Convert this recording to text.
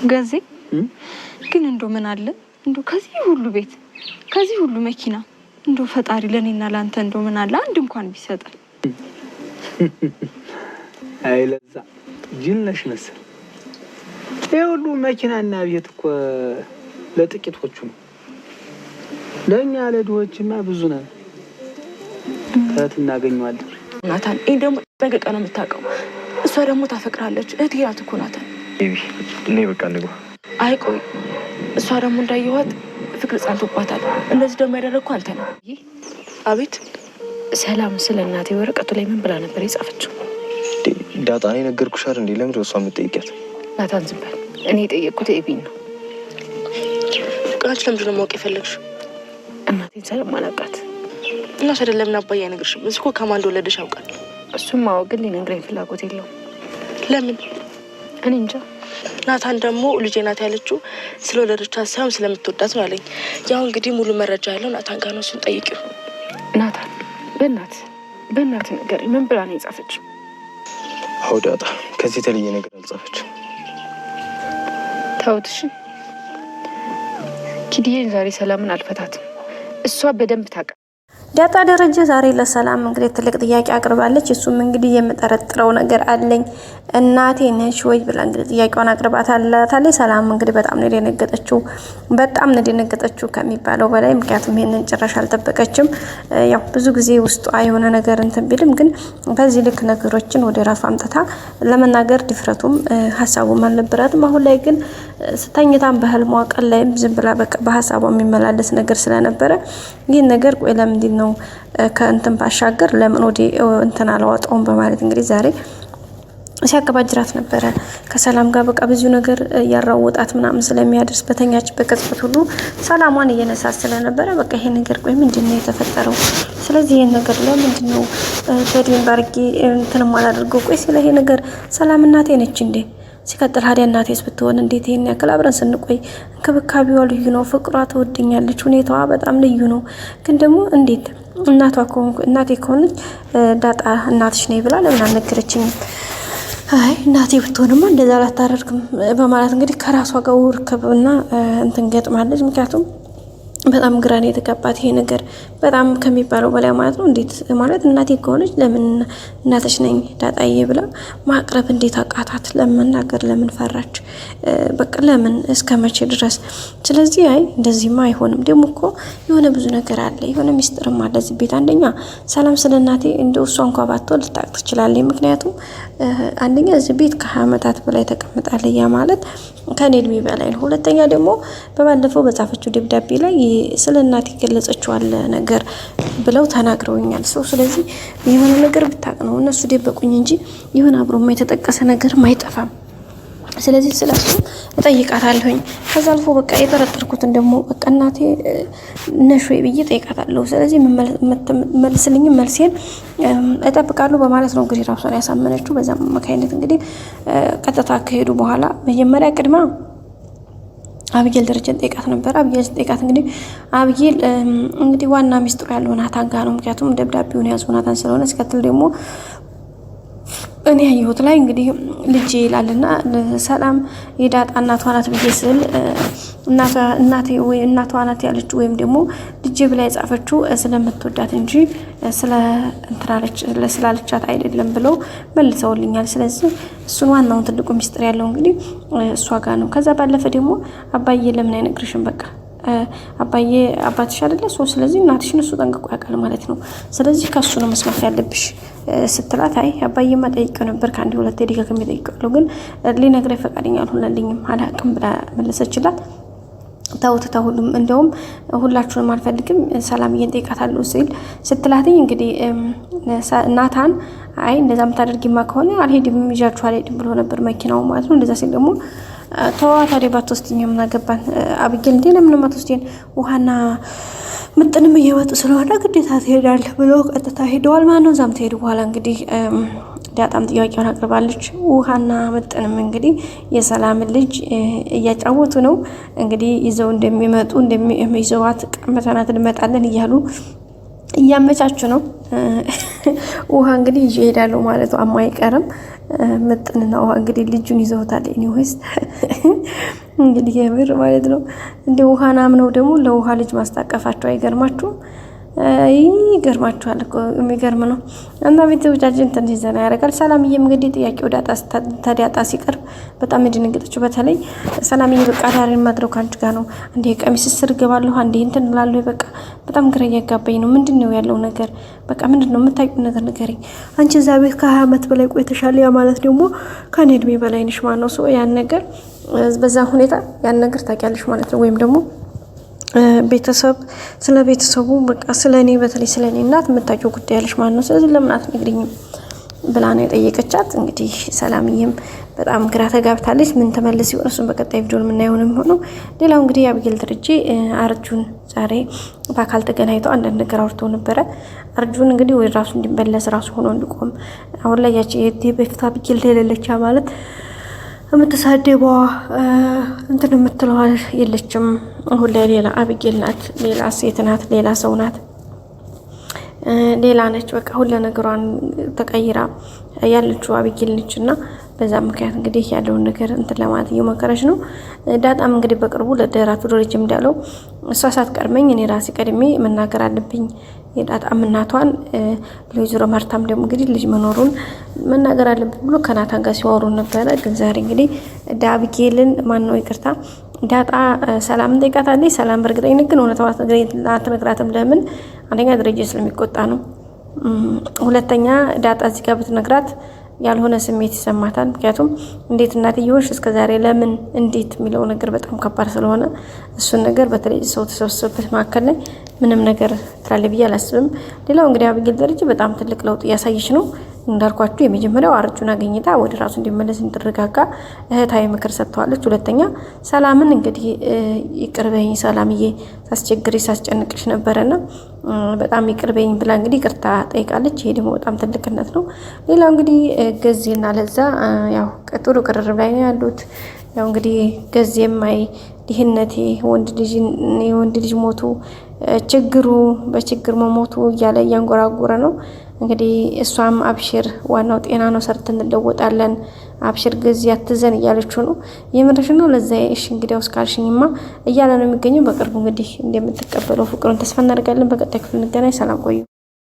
ገዜ ግን እንደው ምን አለ እንደው ከዚህ ሁሉ ቤት ከዚህ ሁሉ መኪና እንደው ፈጣሪ ለኔና ላንተ እንደው ምን አለ አንድ እንኳን ቢሰጠን። አይለዛ ጅልነሽ መሰል የሁሉ መኪናና ቤት እኮ ለጥቂቶቹ ነው። ለኛ ለድሆችማ ብዙ ነን። እናገኘዋለን። ናታን ይሄ ደግሞ በገቀ ነው የምታውቀው። እሷ ደግሞ ታፈቅራለች። እህቴ ናት እኮ ናታን። እኔ በቃ ልግባ። አይ ቆይ፣ እሷ ደግሞ እንዳየኋት ፍቅር ጸንቶባታል። እንደዚህ ደግሞ ያደረግኩ አንተ ነው። አቤት። ሰላም ስለ እናቴ ወረቀቱ ላይ ምን ብላ ነበር የጻፈችው? ዳጣ እኔ ነገርኩሽ አይደል እንዴ? ለምን እሷ የምትጠይቂያት? ናታን ዝም በል። እኔ የጠየቅኩት ኤቢን ነው። ፍቅራችን ለምንድን ነው ማወቅ የፈለግሽው? እናቴን ስለማላውቃት እና አይደለም እና አባዬ አይነግርሽም? እዚህ እኮ ከማን እንደወለደሽ ያውቃል። እሱም ማወቅ ግን ሊነግረኝ ፍላጎት የለውም። ለምን? እኔ እንጃ። ናታን ደግሞ ልጄ ናት ያለችው ስለወለደቻት ሳይሆን ስለምትወዳት ነው ያለኝ። ያው እንግዲህ ሙሉ መረጃ ያለው ናታን ጋር ነው። እሱን ጠይቂው። ናታን በእናት ነገር ምን ብላ ነው የጻፈችው? አዎ ዳጣ ከዚህ የተለየ ነገር አልጻፈችም። ተውትሽ ኪዲዬን ዛሬ ሰላምን አልፈታትም። እሷ በደንብ ታውቃ። ዳጣ ደረጀ ዛሬ ለሰላም እንግዲህ ትልቅ ጥያቄ አቅርባለች። እሱም እንግዲህ የምጠረጥረው ነገር አለኝ እናቴ ነሽ ወይ ብላ እንግዲህ ጥያቄዋን አቅርባታለች። ሰላም እንግዲህ በጣም ነው የደነገጠችው ከሚባለው በላይ። ምክንያቱም ይሄንን ጭራሽ አልጠበቀችም። ያው ብዙ ጊዜ ውስጧ የሆነ ነገር እንትን ቢልም ግን በዚህ ልክ ነገሮችን ወደ ራሷ አምጥታ ለመናገር ድፍረቱም ሀሳቡም አልነበራትም። አሁን ላይ ግን ስተኝታም በህልሟ ቀን ላይም ዝም ብላ በሀሳቧ የሚመላለስ ነገር ስለነበረ ይህን ነገር ቆይ ለምንድን ነው ከእንትን ባሻገር ለምን ወደ እንትን አላወጣውም በማለት እንግዲህ ዛሬ ሲያቀባጅራት ነበረ ከሰላም ጋር በቃ ብዙ ነገር ያራወጣት ምናምን ስለሚያደርስ በተኛችበት ቅጽበት ሁሉ ሰላሟን እየነሳት ስለነበረ በቃ ይሄ ነገር ቆይ ምንድነው የተፈጠረው? ስለዚህ ይሄን ነገር ለምንድን ነው በደንብ አድርጌ እንትን ማላደርገው? ቆይ ስለ ይሄ ነገር ሰላም እናቴ ነች እንዴ? ሲቀጥል ሀዲያ እናቴስ ብትሆን እንዴት ይሄን ያክል አብረን ስንቆይ እንክብካቤዋ ልዩ ነው፣ ፍቅሯ ትወደኛለች፣ ሁኔታዋ በጣም ልዩ ነው። ግን ደግሞ እንዴት እናቴ ከሆነች ዳጣ እናትሽ ነኝ ብላ ለምን አልነገረችኝም? አይ እናቴ ብትሆንማ እንደዛ አላታደርግም በማለት እንግዲህ ከራሷ ጋር ውርክብና እንትን ገጥማለች። ምክንያቱም በጣም ግራኔ የተጋባት ይሄ ነገር በጣም ከሚባለው በላይ ማለት ነው። እንዴት ማለት እናቴ ከሆነች ለምን እናትሽ ነኝ ዳጣዬ ብላ ማቅረብ እንዴት አቃታት? ለመናገር ለምን ፈራች? በቃ ለምን እስከ መቼ ድረስ? ስለዚህ አይ እንደዚህማ አይሆንም። ደግሞ እኮ የሆነ ብዙ ነገር አለ፣ የሆነ ሚስጥርም አለ እዚህ ቤት። አንደኛ ሰላም ስለ እናቴ እንደው እሷ እንኳን ባትወል ልታውቅ ትችላለች። ምክንያቱም አንደኛ እዚህ ቤት ከ20 ዓመታት በላይ ተቀምጣለች። ያ ማለት ከኔ እድሜ በላይ ነው። ሁለተኛ ደግሞ በባለፈው በጻፈችው ደብዳቤ ላይ ስለ እናቴ ገለጸችው አለ ነገር ብለው ተናግረውኛል። ስለዚህ የሆነ ነገር ብታቅ ነው እነሱ ደበቁኝ እንጂ የሆነ አብሮማ የተጠቀሰ ነገር ማይጠፋም። ስለዚህ ስለሱ እጠይቃታለሁኝ። ከዛ አልፎ በቃ የጠረጠርኩትን ደግሞ በቃ እናቴ ነሽ ወይ ብዬ እጠይቃታለሁ። ስለዚህ መልስልኝ መልሴን እጠብቃለሁ በማለት ነው እንግዲህ ራሷን ያሳመነችው። በዛም አማካይነት እንግዲህ ቀጥታ ከሄዱ በኋላ መጀመሪያ ቅድማ አብጌል ደረጀን ጠይቃት ነበር። አብጌል ጠይቃት እንግዲህ ዋና ሚስጥሩ ያለው ናታን ጋር ነው። ምክንያቱም ደብዳቤውን ያዘው ናታን ስለሆነ ሲከተል ደግሞ እኔ ያየሁት ላይ እንግዲህ ልጄ ይላልና ሰላም የዳጣ እናቷ ናት ብዬ ስል እናቴ ወይ እናቷ ናት ያለችው ወይም ደግሞ ልጄ ብላ የጻፈችው ስለምትወዳት እንጂ ስላለቻት አይደለም ብለው መልሰውልኛል። ስለዚህ እሱን ዋናውን ትልቁ ሚስጥር ያለው እንግዲህ እሷ ጋር ነው። ከዛ ባለፈ ደግሞ አባዬ ለምን አይነግርሽም? በቃ አባዬ አባትሽ አይደለ? ስለዚህ እናትሽን እሱ ጠንቅቆ ያውቃል ማለት ነው። ስለዚህ ከሱ ነው መስማት ያለብሽ ስትላት አይ አባዬማ ጠይቄው ነበር ከአንድ ሁለት ደጋግሜ ጠይቄዋለሁ፣ ግን ሊነግረኝ ፈቃደኛ አልሆነልኝም አላውቅም ብላ መለሰችላት። ሁሉም እንደውም ሁላችሁንም አልፈልግም ሰላምዬን ጠይቃታለሁ ስትላትኝ እንግዲህ ናታን አይ እንደዛ የምታደርጊማ ከሆነ አልሄድም ይዣችሁ አልሄድም ብሎ ነበር መኪናው ማለት ነው። እንደዛ ሲል ደግሞ ተዋት ታዲያ ባትወስጂኝ ምን አገባን አብጌል እንዴ ለምን ማትወስጂኝ ውሃና ምጥንም እየወጡ ስለሆነ ግዴታ ትሄዳለህ ብሎ ቀጥታ ሄደዋል ማለት ነው። ዛም ተሄዱ በኋላ እንግዲህ ዳጣም ጥያቄውን አቅርባለች። ውሃና ምጥንም እንግዲህ የሰላም ልጅ እያጫወቱ ነው እንግዲህ ይዘው እንደሚመጡ ይዘዋት ቀመተናት እንመጣለን እያሉ እያመቻቹ ነው። ውሃ እንግዲህ ይዤ እሄዳለሁ ማለት አይቀርም። ምጥንና ውሃ እንግዲህ ልጁን ይዘውታል። ኤኒዌይስ እንግዲህ የምር ማለት ነው እንደ ውሃን አምነው ደግሞ ለውሃ ልጅ ማስታቀፋቸው አይገርማችሁም? ይገርማችኋል እኮ የሚገርም ነው። እና ቤተሰቦቻችን ትንሽ ዘና ያደርጋል። ሰላምዬም እንግዲህ ጥያቄው ዳጣ ሲቀርብ በጣም የደነገጠችው በተለይ ሰላምዬ በቃ ዳሬን ማድረው ከአንቺ ጋር ነው፣ አንዴ ቀሚስ ስር እገባለሁ፣ አንዴ እንትን እላለሁ። በቃ በጣም ግራ እያጋባኝ ነው። ምንድን ነው ያለው ነገር? በቃ ምንድን ነው የምታውቂው ነገር ንገሪኝ። አንቺ እዛ ቤት ከ20 ዓመት በላይ ቆይተሻል። ያ ማለት ደግሞ ከኔ እድሜ በላይ ነሽ ማለት ነው። ሰው ያን ነገር በዛ ሁኔታ ያን ነገር ታውቂያለሽ ማለት ነው። ወይም ደግሞ ቤተሰብ ስለ ቤተሰቡ በቃ ስለ እኔ በተለይ ስለ እኔ እናት የምታውቂው ጉዳይ ያለሽ ማለት ነው። ስለዚህ ለምን አትነግሪኝም ብላ ነው የጠየቀቻት። እንግዲህ ሰላምዬም በጣም ግራ ተጋብታለች። ምን ተመለስ ይሆን እሱን በቀጣይ ቪዲዮ የምናየው ነው የሚሆነው። ሌላው እንግዲህ አብጌል ድርጅ አርጁን ዛሬ በአካል ተገናኝተው አንዳንድ ነገር አውርተው ነበረ። አርጁን እንግዲህ ወይ ራሱ እንዲመለስ ራሱ ሆኖ እንዲቆም አሁን ላይ ያቺ በፊት አብጌል የሌለች ማለት የምትሳደበዋ እንትን የምትለዋ የለችም። አሁን ላይ ሌላ አብጌል ናት፣ ሌላ ሴት ናት፣ ሌላ ሰው ናት፣ ሌላ ነች። በቃ ሁሉ ነገሯን ተቀይራ ያለችው አብጌል ነች። እና በዛ ምክንያት እንግዲህ ያለውን ነገር እንትን ለማለት እየሞከረች ነው። ዳጣም እንግዲህ በቅርቡ ለደራቱ ደረጀ እንዳለው እሷ ሳትቀድመኝ እኔ ራሴ ቀድሜ መናገር አለብኝ የዳጣም እናቷን ለወይዘሮ ማርታም ደግሞ እንግዲህ ልጅ መኖሩን መናገር አለብኝ ብሎ ከናታን ጋር ሲወሩ ነበረ። ግን ዛሬ እንግዲህ አብጌልን ማነው ይቅርታ ዳጣ ሰላምን ጠይቃታለች። ሰላም በእርግጠኝነት ግን እውነታው አትነግራትም። ለምን? አንደኛ ደረጀ ስለሚቆጣ ነው። ሁለተኛ ዳጣ እዚህ ጋር ብትነግራት ያልሆነ ስሜት ይሰማታል። ምክንያቱም እንዴት እናትየውሽ እስከዛሬ ለምን እንዴት የሚለው ነገር በጣም ከባድ ስለሆነ እሱን ነገር በተለይ ሰው ተሰብስበበት መካከል ላይ ምንም ነገር ትላለች ብዬ አላስብም። ሌላው እንግዲህ አብጌል ደረጀ በጣም ትልቅ ለውጥ እያሳየች ነው። እንዳልኳችሁ የመጀመሪያው አርጁን አገኝታ ወደ ራሱ እንዲመለስ እንዲረጋጋ እህታዊ ምክር ሰጥተዋለች። ሁለተኛ ሰላምን እንግዲህ ይቅርበኝ ሰላምዬ ሳስቸግሪ ሳስጨንቅሽ ነበረና በጣም ይቅርበኝ ብላ እንግዲህ ይቅርታ ጠይቃለች። ይሄ ደግሞ በጣም ትልቅነት ነው። ሌላው እንግዲህ ገዜና ለዛ ያው ጥሩ ቅርርብ ላይ ነው ያሉት። ያው እንግዲህ ገዜም አይ ድህነቴ የወንድ ልጅ ሞቱ ችግሩ በችግር መሞቱ እያለ እያንጎራጎረ ነው። እንግዲህ እሷም አብሽር ዋናው ጤና ነው፣ ሰርተን እንለወጣለን፣ አብሽር ገዜ አትዘን እያለችው ነው። የምርሽ ነው? ለዛ እሺ እንግዲህ አውስካልሽኝማ እያለ ነው የሚገኘው። በቅርቡ እንግዲህ እንደምትቀበለው ፍቅሩን ተስፋ እናደርጋለን። በቀጣይ ክፍል እንገናኝ። ሰላም ቆዩ።